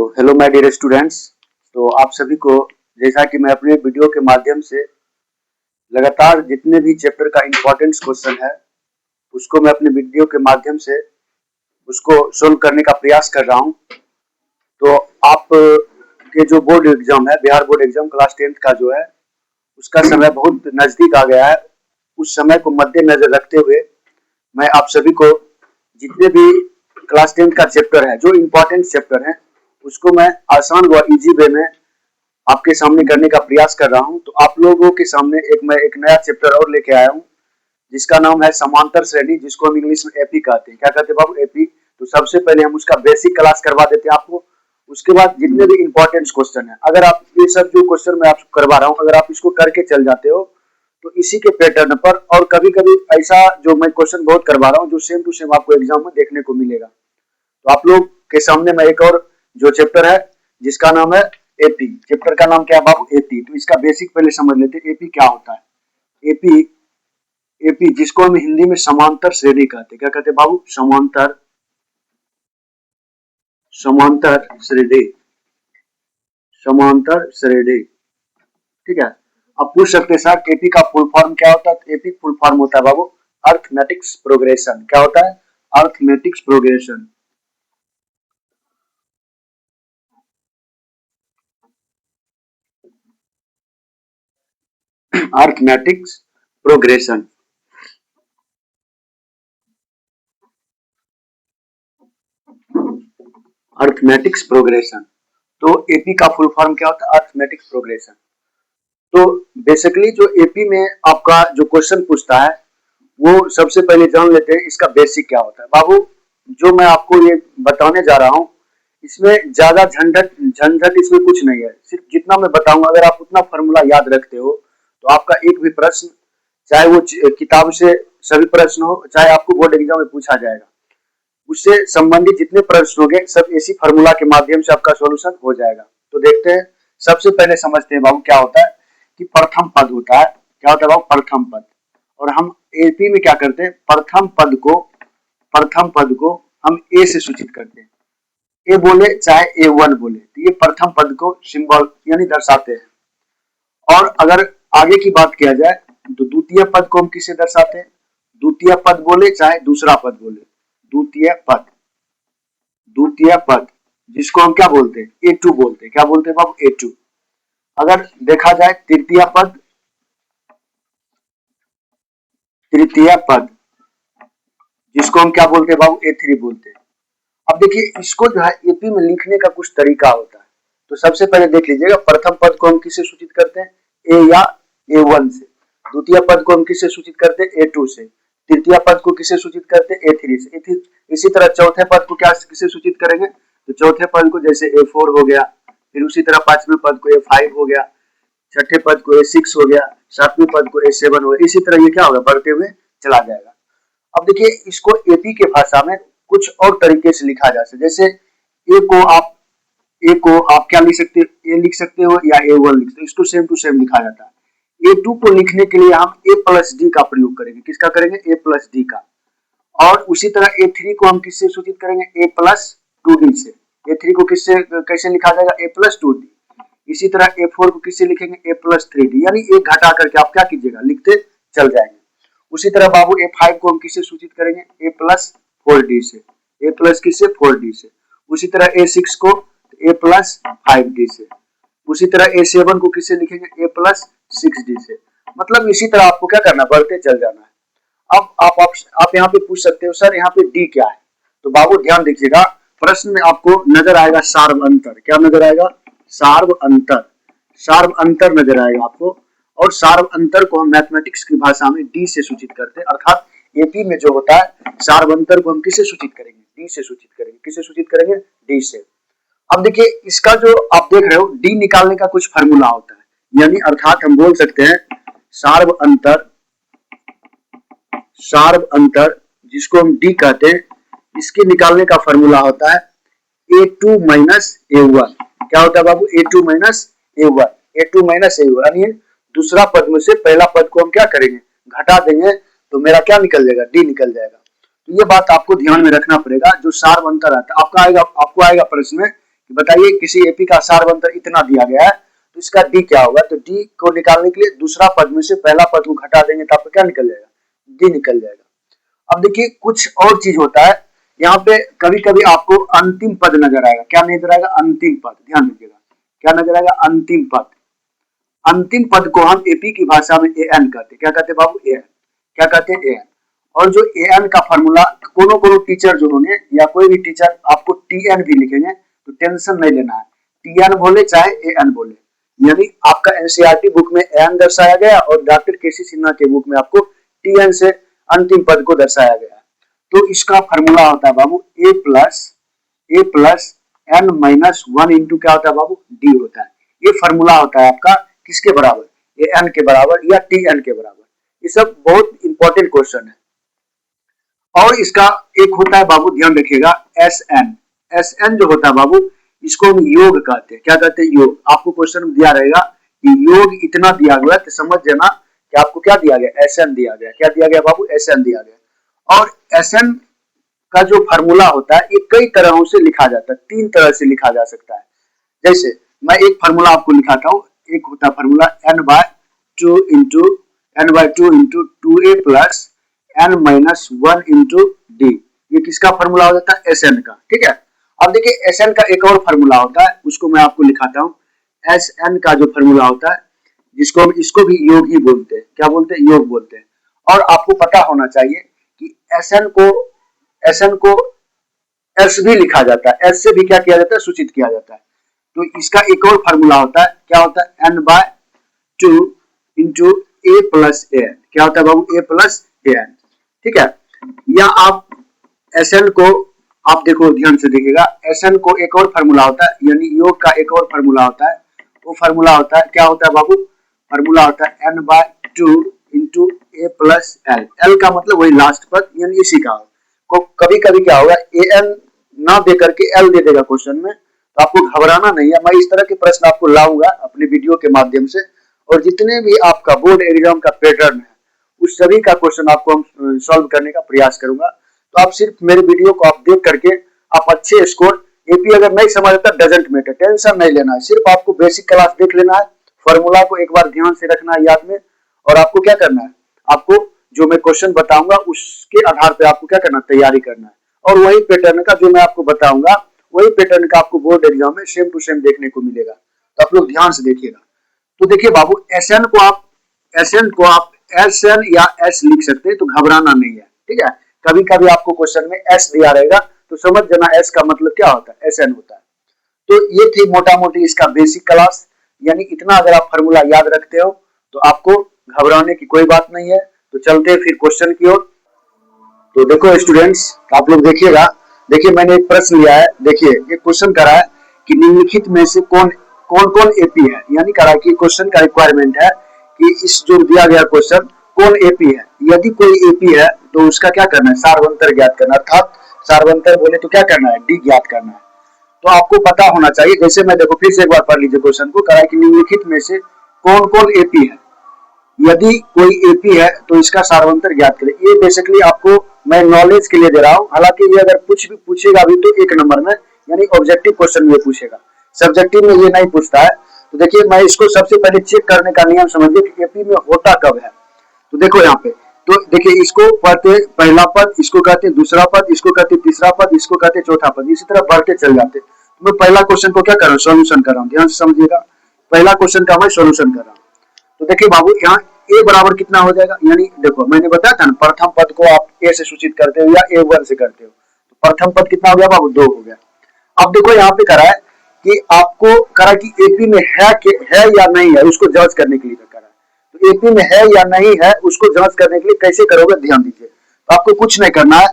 Hello my dear students. तो आप सभी को, जैसा कि मैं अपने वीडियो के माध्यम से लगातार जितने भी चैप्टर का इम्पोर्टेंस क्वेश्चन है उसको मैं अपने वीडियो के माध्यम से उसको सोल्व करने का प्रयास कर रहा हूं। तो आप के जो बोर्ड एग्जाम है, Bihar board exam class 10th का जो है, उसका समय बहुत नजदीक आ गया है। उस समय को मद्देनजर रखते हुए मैं आप सभी को जितने भी क्लास 10th का चैप्टर है, जो इम्पोर्टेंट चैप्टर है, उसको मैं आसान व इजी वे में आपके सामने करने का प्रयास कर रहा हूं। तो आप लोगों के सामने मैं एक नया चैप्टर और लेके आया हूं, जिसका नाम है समांतर श्रेणी, जिसको हम इंग्लिश में एपी कहते हैं। क्या कहते हैं बाबू? एपी। तो सबसे पहले हम उसका बेसिक क्लास करवा देते हैं आपको। उसके बाद जितने भी इम्पोर्टेंट क्वेश्चन है, अगर आप ये सब जो क्वेश्चन मैं आपको करवा रहा हूँ, अगर आप इसको करके चल जाते हो तो इसी के पैटर्न पर, और कभी कभी ऐसा जो मैं क्वेश्चन बहुत करवा रहा हूँ जो सेम टू सेम आपको एग्जाम में देखने को मिलेगा। तो आप लोग के सामने मैं एक और जो चैप्टर है जिसका नाम है एपी, चैप्टर का नाम क्या है बाबू? एपी। तो इसका बेसिक पहले समझ लेते हैं, एपी क्या होता है। एपी एपी जिसको हम हिंदी में समांतर श्रेणी कहते हैं। क्या कहते हैं बाबू? समांतर श्रेणी, समांतर श्रेणी। ठीक है। अब पूछ सकते हैं सर एपी का फुल फॉर्म क्या होता है? तो एपी फुल फॉर्म होता है बाबू अर्थमेटिक्स प्रोग्रेशन। क्या होता है? Arithmetics progression. Arithmetics progression. Arithmetics progression. तो एपी का फुल फॉर्म क्या होता है? Arithmetics progression. तो बेसिकली जो एपी में आपका जो क्वेश्चन पूछता है वो सबसे पहले जान लेते हैं इसका बेसिक क्या होता है। बाबू जो मैं आपको ये बताने जा रहा हूँ, इसमें ज्यादा झंझट इसमें कुछ नहीं है। सिर्फ जितना मैं बताऊंगा, अगर आप उतना फॉर्मूला याद रखते हो तो आपका एक भी प्रश्न, चाहे वो किताब से सभी प्रश्न हो, चाहे आपको बोर्ड एग्जाम में पूछा जाएगा, उससे संबंधित जितने प्रश्न होंगे सब इसी फॉर्मूला के माध्यम से आपका सॉल्यूशन हो जाएगा। तो देखते हैं, सबसे पहले समझते हैं बाबू क्या होता है कि प्रथम पद होता है। क्या होता है बाबू? प्रथम पद। और हम एपी में क्या करते हैं? प्रथम पद को हम ए से सूचित करते हैं। ए बोले चाहे A1 बोले, तो ये प्रथम पद को सिंबल यानी दर्शाते हैं। और अगर आगे की बात किया जाए तो द्वितीय पद को हम किससे दर्शाते हैं? द्वितीय पद बोले चाहे दूसरा पद बोले, द्वितीय पद जिसको हम क्या बोलते हैं? A2 बोलते हैं। क्या बोलते हैं बाबू? A2। अगर देखा जाए तृतीय पद जिसको हम क्या बोलते हैं बाबू? A3 बोलते हैं। अब देखिए, इसको जो है एपी में लिखने का कुछ तरीका होता है। तो सबसे पहले देख लीजिएगा, प्रथम पद को हम किससे सूचित करते हैं? ए या A1 से। द्वितीय पद को हम किससे सूचित करते हैं? A2 से। तृतीय पद को किससे सूचित करते हैं? A3 से। इसी तरह चौथे पद को क्या किससे सूचित करेंगे? तो चौथे पद को जैसे A4 हो गया, फिर उसी तरह पांचवें पद को A5 हो गया, छठे पद को A6 हो गया, सातवें पद को A7 हो गया। इसी तरह ये क्या होगा? बढ़ते हुए चला जाएगा। अब देखिए, इसको एपी के भाषा में कुछ और तरीके से लिखा जा सकता है। जैसे ए को आप क्या लिख सकते हो? ए लिख सकते हो या A1 लिख सकते हो। इसको सेम टू सेम लिखा जाता है। A2 को लिखने के लिए हम A+D का प्रयोग करेंगे। किसका करेंगे? A+D का। और उसी तरह A3 को हम किससे सूचित करेंगे? A+2D से। A3 को किससे कैसे लिखा जाएगा? A+2D। इसी तरह A4 को किससे लिखेंगे? A+3D। यानी एक घटा करके आप क्या कीजिएगा? लिखते चल जाएंगे। उसी तरह बाबू A5 को हम किससे सूचित करेंगे? A+4D से। A+ किससे? 4D से। उसी तरह A6 को A+5D से। उसी तरह A7 को किससे लिखेंगे? A+6D से। मतलब इसी तरह आपको क्या करना? बढ़ते चल जाना है। अब आप यहाँ पे पूछ सकते हो सर यहाँ पे D क्या है? तो बाबू ध्यान दीजिएगा, प्रश्न में आपको नजर आएगा सार्व अंतर। क्या नजर आएगा? सार्व अंतर। सार्व अंतर नजर आएगा आपको। और सार्व अंतर को हम मैथमेटिक्स की भाषा में डी से सूचित करते हैं। अर्थात एपी में जो होता है सार्व अंतर को हम किससे सूचित करेंगे? डी से सूचित करेंगे। किससे सूचित करेंगे? डी से। अब देखिए, इसका जो आप देख रहे हो, डी निकालने का कुछ फार्मूला होता है। यानी अर्थात हम बोल सकते हैं सार्व अंतर जिसको हम डी कहते हैं, इसके निकालने का फार्मूला होता है A2 - A1। क्या होता है बाबू? A2 - A1। A2 - A1 यानी दूसरा पद में से पहला पद को हम क्या करेंगे? घटा देंगे, तो मेरा क्या निकल जाएगा? डी निकल जाएगा। तो ये बात आपको ध्यान में रखना पड़ेगा। जो सार्व अंतर आता है, आपको आएगा प्रश्न में कि बताइए किसी एपी का सारवंतर इतना दिया गया है तो इसका डी क्या होगा। तो डी को निकालने के लिए दूसरा पद में से पहला पद को घटा देंगे तो आपको क्या निकल जाएगा, डी निकल जाएगा। अब देखिए कुछ और चीज होता है यहाँ पे, कभी कभी आपको अंतिम पद नजर आएगा। क्या नजर आएगा, अंतिम पद। ध्यान रखिएगा क्या नजर आएगा, अंतिम पद। अंतिम पद को हम एपी की भाषा में ए एन कहते हैं। क्या कहते हैं बाबू, ए एन। क्या कहते हैं, ए एन। और जो ए एन का फॉर्मूला कोनो टीचर जो होंगे या कोई भी टीचर आपको टी एन भी लिखेंगे तो टेंशन नहीं लेना है, टी एन बोले चाहे ए एन बोले, यानी आपका एनसीईआरटी बुक में ए एन दर्शाया गया और डॉक्टर केसी सिन्हा के बुक में आपको टी एन से अंतिम पद को दर्शाया गया। तो इसका फॉर्मूला होता है बाबू A plus N minus one into क्या होता है बाबू, डी होता है। ये फॉर्मूला होता है आपका किसके बराबर, ए एन के बराबर या टी एन के बराबर। ये सब बहुत इंपॉर्टेंट क्वेश्चन है। और इसका एक होता है बाबू, ध्यान रखिएगा, एस एन। एस एन जो होता है बाबू इसको हम योग कहते हैं। क्या कहते हैं, योग। आपको क्वेश्चन में दिया रहेगा कि योग इतना दिया गया तो समझ जाना कि आपको क्या दिया गया, एस एन दिया गया। क्या दिया गया बाबू, एस एन दिया गया। और एस एन का जो फॉर्मूला होता है ये कई तरहों से लिखा जाता है, तीन तरह से लिखा जा सकता है। जैसे मैं एक फार्मूला आपको लिखाता हूँ। एक होता है formula n by two into two A plus n minus one into D. ये किसका फार्मूला हो जाता है, एस एन का। ठीक है। अब देखिए एस एन का एक और फार्मूला होता है, उसको मैं आपको लिखाता हूँ। एस एन का जो फार्मूला होता है जिसको हम इसको भी योग ही बोलते हैं। क्या बोलते हैं, योग बोलते हैं। और आपको पता होना चाहिए कि एस एन को एस भी लिखा जाता है, एस से भी क्या किया जाता है, सूचित किया जाता है। तो इसका एक और फार्मूला होता है, क्या होता है, n by two into A plus A N. क्या होता है बाबू, ए प्लस ए एन। ठीक है। या आप एस एन को आप देखो, ध्यान से देखिएगा, एस एन को एक और फार्मूला होता है, यानी योग का एक और फार्मूला होता है। वो फार्मूला होता है, क्या होता है बाबू, फार्मूला होता है n by two into A plus L. L का मतलब वही लास्ट पद, यानी इसी का। को कभी कभी क्या होगा, ए एन ना दे करके एल दे देगा क्वेश्चन में, तो आपको घबराना नहीं है। मैं इस तरह के प्रश्न आपको लाऊंगा अपने वीडियो के माध्यम से, और जितने भी आपका बोर्ड एग्जाम का पैटर्न है उस सभी का क्वेश्चन आपको हम सॉल्व करने का प्रयास करूंगा। तो आप सिर्फ मेरे वीडियो को आप देख करके आप अच्छे स्कोर, एपी अगर नहीं समझ आता डजेंट मैटर, टेंशन नहीं लेना है, सिर्फ आपको बेसिक क्लास देख लेना है, फॉर्मूला को एक बार ध्यान से रखना है याद में, और आपको क्या करना है, आपको जो मैं क्वेश्चन बताऊंगा उसके आधार पे आपको क्या करना है, तैयारी करना है। और वही पैटर्न का जो मैं आपको बताऊंगा वही पैटर्न का आपको बोर्ड एग्जाम में सेम टू सेम देखने को मिलेगा। तो आप लोग ध्यान से देखिएगा। तो देखिए बाबू, एस एन को आप एस एन या एस लिख सकते हैं, तो घबराना नहीं है। ठीक है। कभी कभी आपको क्वेश्चन में एस दिया रहेगा तो समझ जाना एस का मतलब क्या होता है, एस एन होता है। तो ये थी मोटा मोटी इसका बेसिक क्लास, यानी इतना अगर आप फार्मूला याद रखते हो तो आपको घबराने की कोई बात नहीं है। तो चलते हैं फिर क्वेश्चन की ओर। तो देखो स्टूडेंट्स, आप लोग देखिएगा, देखिए मैंने एक प्रश्न लिया है। देखिए ये क्वेश्चन करा है कि निम्नलिखित में से कौन कौन एपी है, यानी करा कि क्वेश्चन का रिक्वायरमेंट है कि इस जो दिया गया क्वेश्चन कौन एपी है। यदि कोई एपी है तो उसका क्या करना है, सारवंतर ज्ञात करना, अर्थात सारवंतर बोले तो क्या करना है, डी ज्ञात करना है। तो आपको पता होना चाहिए, जैसे मैं देखो फिर से एक बार पढ़ लीजिए क्वेश्चन को, करा है कि निम्नलिखित में से कौन कौन एपी है। यदि कोई एपी है तो इसका सारवंतर ज्ञात करें। ये बेसिकली आपको मैं नॉलेज के लिए दे रहा हूँ, हालांकि ये अगर कुछ भी पूछेगा भी तो एक नंबर में, यानी ऑब्जेक्टिव क्वेश्चन ये पूछेगा, सब्जेक्टिव में ये नहीं पूछता है। तो देखिए मैं इसको सबसे पहले चेक करने का नियम समझिए कि एपी में होता कब है। तो देखो यहाँ पे, तो देखिए इसको पढ़ते पहला पद, इसको कहते दूसरा पद, इसको कहते तीसरा पद, इसको कहते चौथा पद, इसी तरह बढ़ते चल जाते। तो मैं पहला क्वेश्चन को क्या कर रहा हूँ, सोल्यूशन कर रहा हूँ। ध्यान से समझिएगा, पहला क्वेश्चन का मैं सोल्यूशन कर रहा हूँ। तो देखिए बाबू, यहाँ ए बराबर कितना हो जाएगा, यानी देखो मैंने बताया था ना, प्रथम पद को आप ए से सूचित करते हो या ए वन से करते हो। तो प्रथम पद कितना हो गया बाबू, 2 हो गया। अब देखो यहाँ पे करा है कि आपको करा कि एपी में है या नहीं है, उसको जांच करने के लिए करा है। तो एपी में है या नहीं है उसको जांच करने के लिए कैसे करोगे, ध्यान दीजिए। तो आपको कुछ नहीं करना है,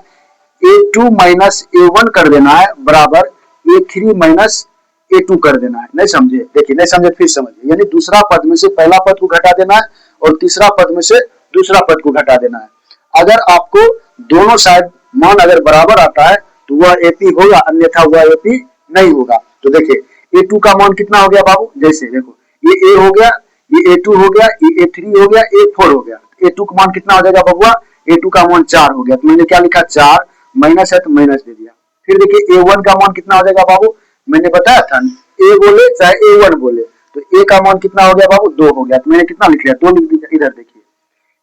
A2 माइनस A1 कर देना है बराबर A3 माइनस A2 कर देना है। नहीं समझे, देखिए नहीं समझे फिर समझिए, यानी दूसरा पद में से पहला पद को घटा देना है और तीसरा पद में से दूसरा पद को घटा देना है। अगर आपको दोनों साइड मान अगर बराबर आता है तो वह एपी होगा, अन्यथा वह एपी नहीं होगा। तो देखिए A2 का मान कितना हो गया बाबू, जैसे देखो ये A हो गया, ये A2 हो गया, ये A3 हो गया, A4 हो गया। A2 का मान कितना हो जाएगा बबुआ, A2 का मान 4 हो गया। तो मैंने क्या लिखा, 4 माइनस है तो माइनस दे दिया। फिर देखिए A1 का मान कितना हो जाएगा बाबू, मैंने बताया था ए बोले चाहे A1 बोले तो ए का मान कितना हो गया बाबू 2 हो गया, तो मैंने कितना लिख लिया 2 लिख दिया। इधर देखिए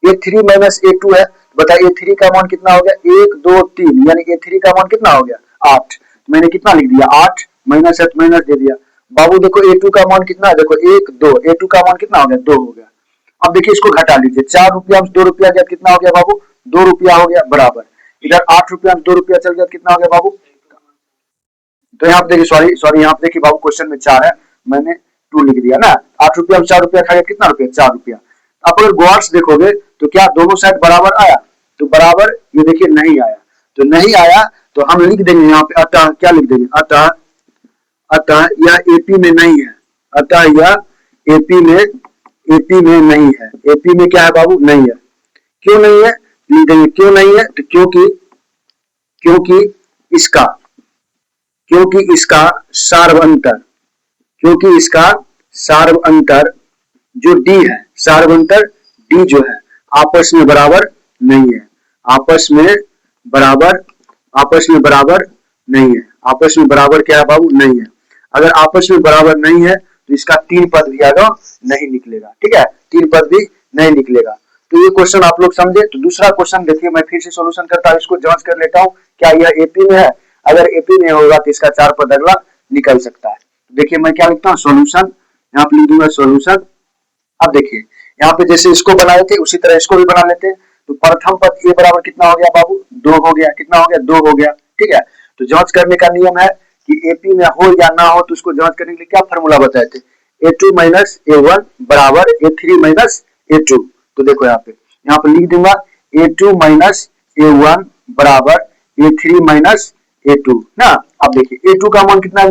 A3 माइनस A2 है, तो बताइए A3 का मान कितना हो गया 1 2 3, यानी A3 का मान कितना हो गया 8, तो मैंने कितना लिख दिया 8 माइनस 8 माइनस दे दिया। बाबू देखो A2 का मान कितना है, देखो 1 2, A2 का मान कितना हो गया 2 हो गया। अब देखिए इसको घटा लीजिए, 4 रुपया में 2 रुपया गया कितना हो गया बाबू 2 रुपया हो गया बराबर, इधर 8 रुपया में 2 रुपया चल गया कितना हो गया बाबू। तो यहाँ पे देखिए सॉरी यहाँ पे देखिए बाबू क्वेश्चन में 4 है, मैंने 2 लिख दिया ना। 8 रुपया में 4 रुपया खा गया कितना रुपया 4 रुपया। आप अगर गौर से देखोगे तो क्या दोनों साइड बराबर आया, तो बराबर ये देखिए नहीं आया, तो नहीं आया तो हम लिख देंगे यहाँ पे अतः, क्या लिख देंगे अतः, अतः यह एपी में नहीं है, अतः यह एपी में नहीं है। एपी में क्या है बाबू नहीं है, क्यों नहीं है लिख देंगे क्यों नहीं है, तो क्योंकि इसका सार्वंतर, क्योंकि इसका सार्वंतर जो डी है, सार्वंतर डी जो है आपस में बराबर नहीं है, आपस में बराबर नहीं है, आपस में बराबर क्या है बाबू नहीं है। अगर आपस में बराबर नहीं है तो इसका 3 पद भी आगे नहीं निकलेगा, ठीक है 3 पद भी नहीं निकलेगा। तो ये क्वेश्चन आप लोग समझे। तो दूसरा क्वेश्चन देखिए मैं फिर से सॉल्यूशन करता हूँ, इसको जांच कर लेता हूँ क्या यह एपी में है, अगर एपी में होगा तो इसका 4 पद अगला निकल सकता है। देखिए मैं क्या लिखता हूँ सॉल्यूशन, यहाँ पे लिख दूंगा सॉल्यूशन। अब देखिए यहाँ पे जैसे इसको बनाए थे उसी तरह इसको भी बना लेते हैं। तो प्रथम पद ए बराबर कितना हो गया बाबू 2 हो गया, कितना हो गया 2 हो गया, ठीक है। तो जांच करने का नियम है कि एपी में हो या ना हो, तो उसको जांच करने के लिए क्या फॉर्मूला बताए थे, A2 माइनस A1 बराबर A3 माइनस A2। तो देखो यहाँ पे लिख दूंगा A2 माइनस A1 बराबर A3 माइनस A2 ना। अब देखिए A2 का मान कितना है,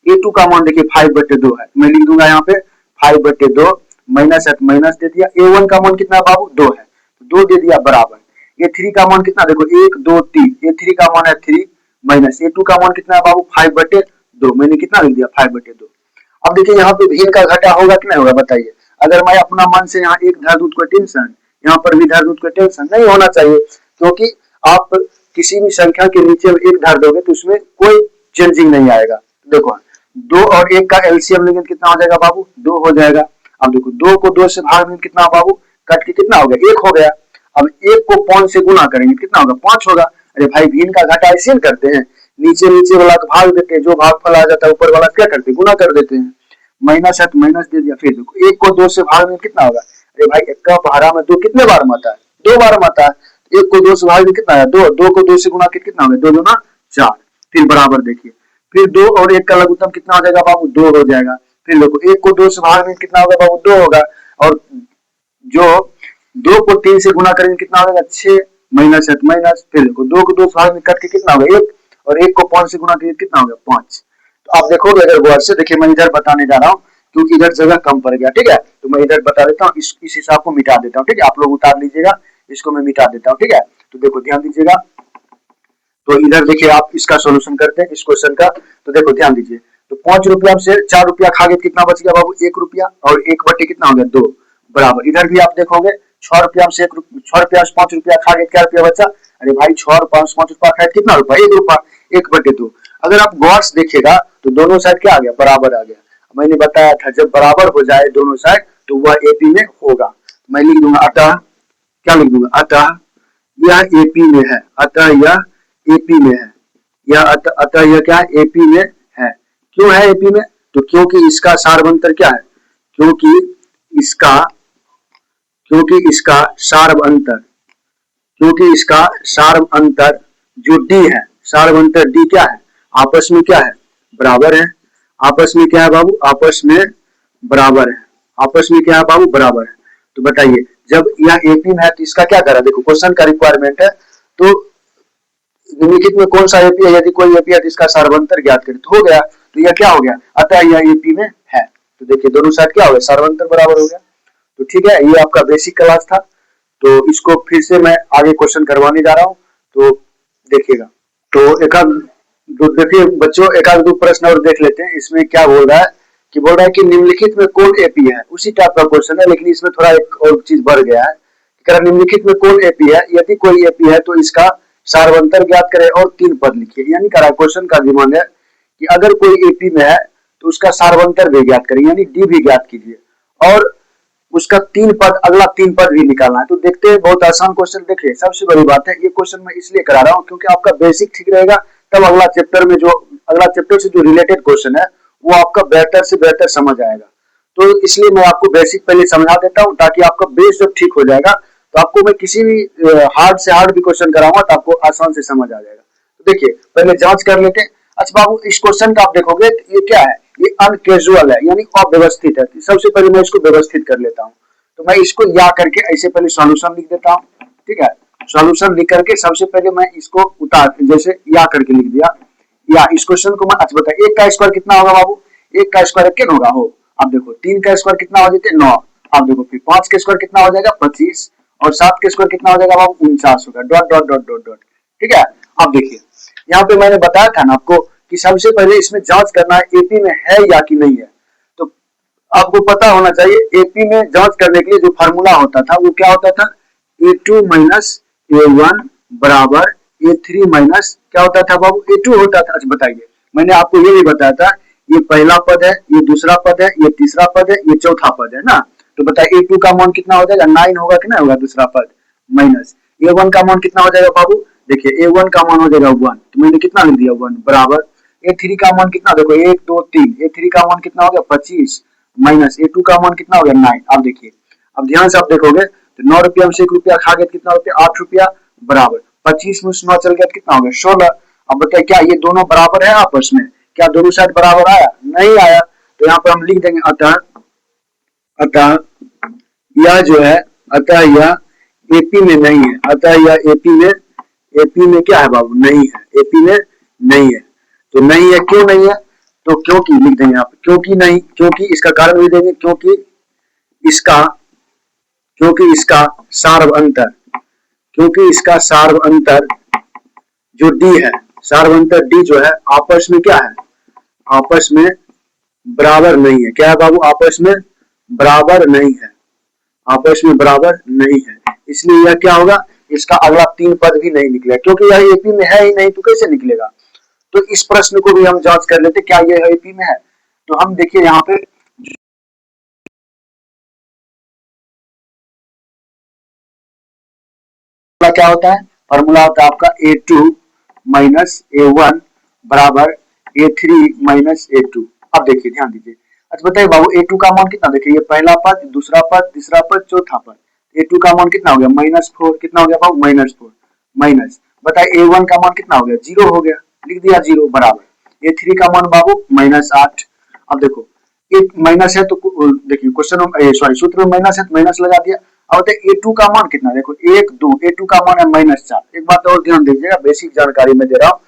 A2 का मान देखिए 5/2 है, मैं लिख दूंगा यहाँ पे 5/2 माइनस 8 माइनस दे दिया। A1 का मान कितना बाबू 2 है, 2 दे दिया बराबर। A3 का मान कितना देखो 1 2 3, A3 का मान है 3 माइनस A2 का मान कितना है बाबू 5/2, मैंने कितना लिख दिया 5/2। अब देखिए यहाँ पे भिन्न का घटा होगा कि नहीं होगा बताइए। अगर मैं अपना मन से यहाँ एक धर दूं तो कोई टेंशन, यहाँ पर भी धर दूं तो कोई टेंशन नहीं होना चाहिए, क्योंकि आप किसी भी संख्या के नीचे एक धर दोगे तो उसमें कोई चेंजिंग नहीं आएगा। देखो 2 और 1 का एलसीएम लेंगे कितना हो जाएगा बाबू 2 हो जाएगा। अब देखो 2 को 2 से भाग में कितना बाबू कट के कितना हो गया 1 हो गया। अब 1 को 5 से गुना करेंगे कितना होगा 5 होगा। अरे भाई भिन्न का घटा ऐसे करते हैं, नीचे वाला को भाग देते हैं, जो भागफल आ जाता है ऊपर वाला क्या करते हैं गुना कर देते हैं। माइनस 8 माइनस दे दिया। फिर देखो 1 को 2 से भाग में कितना होगा, अरे भाई 1 का पहाड़ा में 2 कितने बार में आता है 2 बार में आता है। 1 को 2 से भाग में कितना है 2, 2 को 2 से गुना करके कितना होगा 2 दूना 4। फिर बराबर देखिए, फिर 2 और 1 का लघुत्तम कितना हो जाएगा बाबू 2 हो जाएगा। फिर देखो 1 को 2 से भाग में कितना होगा बाबू 2 होगा, और जो 2 को 3 से गुना करेंगे कितना होगा 6 माइनस 8 माइनस। फिर देखो 2 को 2 से भाग में कट के कितना होगा 1, और 1 को 5 से गुना करेंगे कितना होगा 5। तो आप देखोगे अगर गौर से देखिए मैं इधर बताने जा रहा हूँ क्योंकि इधर जगह कम पड़ गया, ठीक है। तो मैं इधर बता देता हूँ, इस हिसाब को मिटा देता हूँ, ठीक है। आप लोग उतार लीजिएगा, इसको मैं मिटा देता हूँ, ठीक है। तो देखो ध्यान दीजिएगा, तो इधर देखिए आप इसका सॉल्यूशन करते हैं इस क्वेश्चन का। तो देखो ध्यान दीजिए, तो 5 रुपया से 4 रुपया खा गए कितना बच गया बाबू 1 रुपया, और 1 बटे कितना हो गया 2 बराबर। इधर भी आप देखोगे 6 रुपया से 5 रुपया खा गए क्या रुपया बचा, अरे भाई 6 और 5 रुपया खाए कितना रुपया 1 रुपया 1/2। अगर आप गौर से देखिएगा तो दोनों साइड क्या आ गया बराबर आ गया। मैंने बताया था जब बराबर हो जाए दोनों साइड तो वह एपी में होगा। मैं लिख दूंगा अतः, क्या लिख दूंगा अतः यह एपी में है, अतः यह एपी में है, यह अतः यह क्या एपी में है। क्यों है एपी में, तो क्योंकि इसका सार्वंतर क्या है, क्योंकि इसका सार्व अंतर जो डी है, सार्व अंतर डी क्या है आपस में क्या है बराबर है। आपस में क्या है बाबू आपस में बराबर है, आपस में क्या है बाबू बराबर है। तो बताइए जब यह एपी में है तो इसका क्या करा, देखो क्वेश्चन का रिक्वायरमेंट है तो निम्नलिखित में कौन सा एपी है, यदि कोई एपी है तो इसका सार्वंतर ज्ञात करें। तो हो गया, तो यह क्या हो गया अतः यह एपी में है। तो देखिए दोनों साइड क्या हो गया सार्वंतर बराबर हो गया। तो ठीक है, ये आपका बेसिक क्लास था, तो इसको फिर से मैं आगे क्वेश्चन करवाने जा रहा हूँ, तो देखिएगा। तो देखिए बच्चों एक आध दो प्रश्न और देख लेते हैं। इसमें क्या बोल रहा है कि निम्नलिखित में कौन एपी है, उसी टाइप का क्वेश्चन है लेकिन इसमें थोड़ा एक और चीज बढ़ गया है। निम्नलिखित में कौन एपी है, यदि कोई एपी है तो इसका सार्वंतर ज्ञात करें और 3 पद लिखिए। यानी क्वेश्चन का डिमांड है कि अगर कोई एपी में है तो उसका सार्वंतर भी ज्ञात करें, यानी डी भी ज्ञात कीजिए और उसका अगला तीन पद भी निकालना है। तो देखते हैं, बहुत आसान क्वेश्चन। देखिए सबसे बड़ी बात है, ये क्वेश्चन मैं इसलिए करा रहा हूँ क्योंकि आपका बेसिक ठीक रहेगा, तब अगला चैप्टर से जो रिलेटेड क्वेश्चन है वो आपका बेहतर से बेहतर समझ आएगा। तो इसलिए मैं आपको बेसिक पहले समझा देता हूँ, ताकि आपका बेस जब ठीक हो जाएगा तो आपको मैं किसी भी हार्ड से हार्ड भी क्वेश्चन कराऊंगा तो आपको आसान से समझ आ जाएगा। तो देखिए पहले जांच कर लेते हैं। अच्छा बाबू, इस क्वेश्चन का आप देखोगे तो ये क्या है, ये अनकेजुअल है, यानी अव्यवस्थित है। सबसे पहले मैं इसको व्यवस्थित कर लेता हूँ। तो मैं इसको या करके ऐसे पहले सॉल्यूशन लिख देता हूँ, ठीक है। सॉल्यूशन लिख करके सबसे पहले मैं इसको जैसे या करके लिख दिया, या इस क्वेश्चन को मैं अच्छा बताया, एक का स्क्वायर कितना होगा बाबू, एक का स्क्वायर कितना होगा हो, आप देखो तीन का स्क्वायर कितना हो जाते 9, आप देखो फिर 5 का स्क्वायर कितना हो जाएगा 25, और 7 का स्क्वायर कितना हो जाएगा बाबू 49 होगा, dot dot dot dot dot, ठीक है। अब देखिए यहाँ पे मैंने बताया था ना आपको कि सबसे पहले इसमें जांच करना है एपी में है या कि नहीं है। तो आपको पता होना चाहिए एपी में जांच करने के लिए जो फार्मूला होता था वो क्या होता था, A2 माइनस A1 बराबर A3 माइनस क्या होता था बाबू A2 होता था। अच्छा बताइए, मैंने आपको ये भी बताया था, ये पहला पद है, ये दूसरा पद है, ये तीसरा पद है, ये चौथा पद है ना। तो बताइए A2 का मान कितना हो जाएगा, 9 होगा कि नहीं होगा दूसरा पद, माइनस A1 का मान कितना हो जाएगा बाबू, देखिए A1 का मान हो जाएगा 1, तो मैंने कितना लिख दिया 1 बराबर A3 का मान कितना, देखो 1 2 3, A3 का मान कितना हो गया 25 माइनस A2 का मान कितना हो गया 9। अब देखिए, अब ध्यान से आप देखोगे तो 9 रुपया में से 1 रुपया खा गए कितना रुपया 8 रुपया बराबर 25 में 9 चल गया कितना हो गया 16। अब बताइए क्या ये दोनों बराबर है आपस में, क्या दोनों साइड बराबर आया, नहीं आया। तो यहाँ पर हम लिख देंगे अतः यह जो है, अतः यह एपी में नहीं है, अतः यह एपी में क्या है बाबू, नहीं है, एपी में नहीं है। तो नहीं है, क्यों नहीं है, तो क्योंकि लिख देंगे आप, क्योंकि नहीं, क्योंकि इसका कारण भी देंगे, क्योंकि इसका सार्व अंतर, क्योंकि इसका सार्व अंतर जो डी है, सार्व अंतर डी जो है आपस में क्या है, आपस में बराबर नहीं है। क्या है बाबू, आपस में बराबर नहीं है, आपस में बराबर नहीं है। इसलिए यह क्या होगा, इसका अगला तीन पद भी नहीं निकलेगा, क्योंकि यह एपी में है ही नहीं तो कैसे निकलेगा। तो इस प्रश्न को भी हम जांच कर लेते, क्या यह एपी में है। तो हम देखिए यहाँ पे क्या होता है, फॉर्मूला होता है आपका A2 माइनस A1 बराबर A3 माइनस A2। अब देखिए ध्यान दीजिए, अच्छा बताइए बाबू A2 का मान कितना, देखिए ये पहला पद, दूसरा पद, तीसरा पद, चौथा पद, A2 का मान कितना हो गया -4, कितना हो गया बाबू -4, माइनस बताइए A1 का मान कितना हो गया 0 हो गया, लिख दिया 0 बराबर A3 का मान बाबू -8। अब देखो एक माइनस है तो देखिए क्वेश्चन सॉरी सूत्र में माइनस है तो माइनस लगा दिया। अब A2 का मान कितना, देखो 1 2, A2 का मान है -4। एक बात और ध्यान दीजिएगा, बेसिक जानकारी में दे रहा हूँ,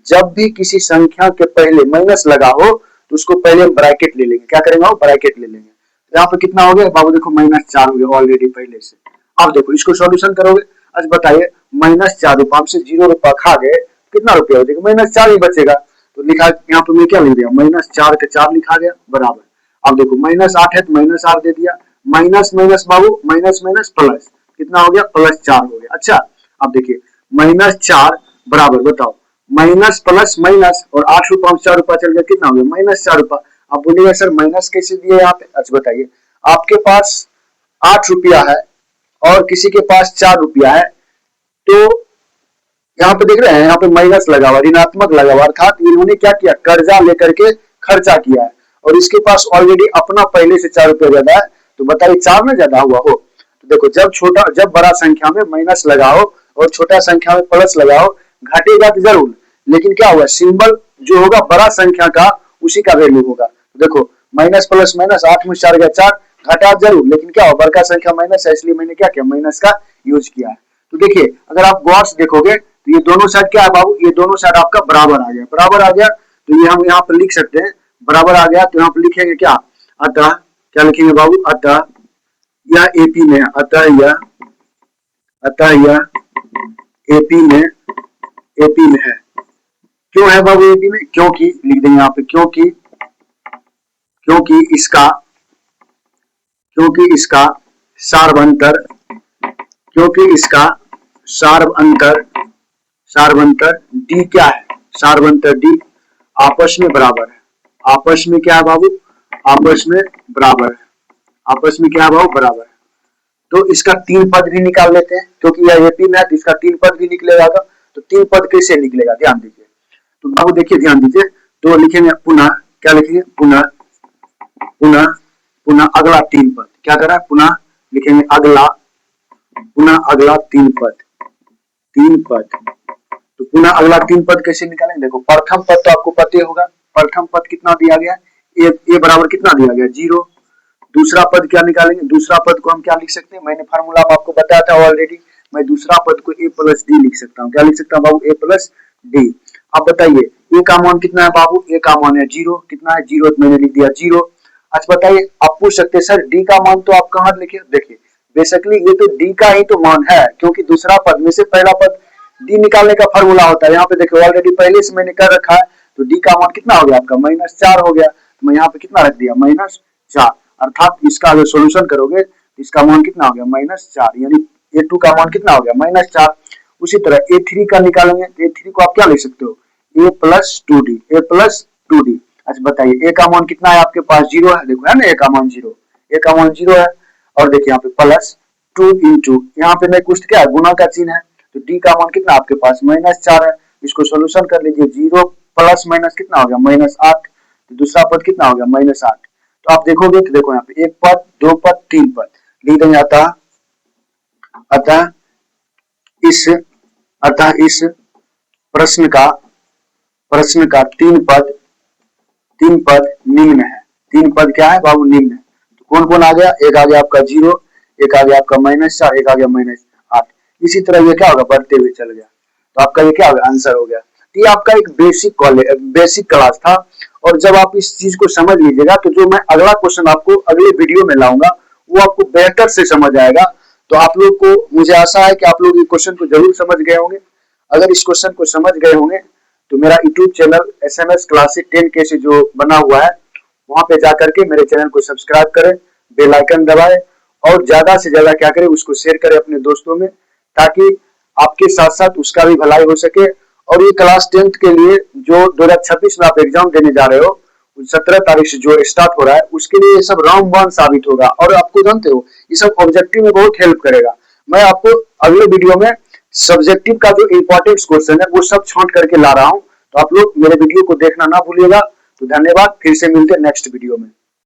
जब भी किसी संख्या के पहले माइनस लगा हो तो उसको पहले हम ब्रैकेट ले लेंगे, क्या करेंगे ब्रैकेट ले लेंगे। यहाँ पे कितना हो गया बाबू, देखो -4 हो गया ऑलरेडी पहले से। अब देखो इसको सॉल्यूशन करोगे, अच्छा बताइए -4 रुपया से 0 रुपया खा गए, कितना रुपया हो जाएगा -4 ही बचेगा। तो लिखा यहाँ पे मैं क्या लिख दिया -4 के 4 लिखा गया बराबर। अब देखो -8 है तो -8 दे दिया, माइनस माइनस बाबू माइनस माइनस प्लस कितना हो गया +4 हो गया। अच्छा अब देखिए -4 बराबर बताओ माइनस प्लस माइनस, और 8 रुपया 4 रुपया चल गया कितना हो गया -4 रुपया। आप बोलिएगा सर माइनस कैसे दिए यहाँ पे, अच्छा बताइए आपके पास 8 रुपया है और किसी के पास 4 रुपया है, तो यहाँ पे देख रहे हैं यहाँ पे माइनस लगा हुआ, ऋणात्मक लगा हुआ, अर्थात इन्होंने क्या किया कर्जा लेकर के खर्चा किया है, और इसके पास ऑलरेडी अपना पहले से 4 रुपया ज्यादा है। तो बताइए 4 में ज्यादा हुआ हो, तो देखो जब बड़ा संख्या में माइनस लगाओ और छोटा संख्या में प्लस लगाओ, घटेगा तो जरूर, लेकिन क्या होगा सिंबल जो होगा बड़ा संख्या का उसी का वैल्यू होगा। तो देखो माइनस प्लस माइनस 8 में 4 गया 4, घटा जरूर, लेकिन क्या होगा बड़का संख्या माइनस है, इसलिए मैंने क्या किया माइनस का यूज किया है। तो देखिए अगर आप गौर से देखोगे तो ये दोनों साइड क्या है बाबू, ये दोनों साइड आपका बराबर आ गया, बराबर आ गया। तो ये हम यहाँ पर लिख सकते हैं बराबर आ गया, तो यहाँ पर लिखेंगे क्या, अतः क्या लिखेंगे बाबू, अतः यह एपी में, अतः यह एपी में है। क्यों है बाबू एपी में, क्योंकि लिख देंगे यहाँ पे क्योंकि इसका सार्वंतर डी क्या है, सार्वंतर डी। आपस में बराबर है। आपस में क्या है बाबू? आपस में बराबर है। आपस में क्या है बाबू? बराबर है। तो इसका 3 पद भी निकाल लेते हैं, क्योंकि यह एपी में है तो इसका 3 पद भी निकलेगा। तो 3 पद कैसे निकलेगा, ध्यान दीजिए। तो बाबू देखिए, ध्यान दीजिए। तो लिखेंगे पुनः, क्या लिखेंगे? पुनः, पुनः, पुनः अगला 3 पद। क्या करा? पुनः लिखेंगे अगला, पुनः अगला 3 पद, 3 पद। तो पुनः अगला 3 पद कैसे निकालेंगे? देखो, प्रथम पद तो आपको पता होगा। प्रथम पद कितना दिया गया? ए बराबर कितना दिया गया? 0। दूसरा पद क्या निकालेंगे? दूसरा पद को हम क्या लिख सकते हैं? मैंने फार्मूला आपको बताया था ऑलरेडी। मैं दूसरा पद को a प्लस डी लिख सकता हूँ। क्या लिख सकता हूँ बाबू? a plus D. अब बताइए a का मान कितना है बाबू? a का मान है 0। कितना है? 0। मैंने लिख दिया 0। अच्छा बताइए, आप पूछ सकते हैं सर d का मान तो आप कहाँ लिखे? देखिए, बेसिकली ये तो d का ही तो मान है, क्योंकि दूसरा पद में से पहला पद d निकालने का फॉर्मूला होता है। यहाँ पे देखो ऑलरेडी पहले से मैंने कर रखा है। तो d का मान कितना हो गया आपका? -4 हो गया। तो मैं यहाँ पे कितना रख दिया? -4। अर्थात इसका अगर सोल्यूशन करोगे तो इसका मान कितना हो गया? -4। यानी A2 का मान कितना हो गया? -4। उसी तरह A3 का निकालेंगे तो A3 को आप क्या लिख सकते हो? A plus 2D, A plus 2D। अच्छा बताइए, A का मान कितना है आपके पास? 0 है। देखो है ना, A का मान 0, A का मान 0 है। और देखिए यहाँ पे प्लस 2 इंटू, यहाँ पे मैं कुछ क्या गुना का चिन्ह है। तो D का मान कितना आपके पास? -4 है। इसको सोल्यूशन कर लीजिए। 0 प्लस माइनस कितना हो गया? -8। तो दूसरा पद कितना हो गया? -8। तो आप देखोगे तो देखो यहाँ पे 1 पद, 2 पद, 3 पद लिख देंगे। अतः इस प्रश्न का 3 पद निम्न है। 3 पद क्या है बाबू? निम्न है। तो कौन कौन आ गया? एक आ गया आपका 0, एक आ गया आपका -4, एक आ गया -8। इसी तरह ये क्या होगा? बढ़ते हुए चल गया। तो आपका ये क्या होगा? आंसर हो गया। तो ये आपका एक बेसिक क्लास था। और जब आप इस चीज को समझ लीजिएगा तो जो मैं अगला क्वेश्चन आपको अगले वीडियो में लाऊंगा वो आपको बेहतर से समझ आएगा। तो आप लोग को, मुझे आशा है कि आप लोग इस क्वेश्चन को जरूर समझ गए होंगे। अगर इस क्वेश्चन को समझ गए होंगे तो मेरा YouTube channel SMS classic 10K से जो बना हुआ है, वहां पे जाकर के मेरे चैनल को सब्सक्राइब करें, बेल आइकन दबाएं और ज्यादा से ज्यादा क्या करें, उसको शेयर करें अपने दोस्तों में, ताकि आपके साथ साथ उसका भी भलाई हो सके। और ये क्लास 10th के लिए जो 2026 में आप एग्जाम देने जा रहे हो, 17 तारीख से जो स्टार्ट हो रहा है, उसके लिए ये सब रामबाण साबित होगा। और आपको जानते हो ये सब ऑब्जेक्टिव में बहुत हेल्प करेगा। मैं आपको अगले वीडियो में सब्जेक्टिव का जो इंपॉर्टेंट क्वेश्चन है वो सब छांट करके ला रहा हूं। तो आप लोग मेरे वीडियो को देखना ना भूलिएगा। तो धन्यवाद, फिर से मिलते हैं नेक्स्ट वीडियो में।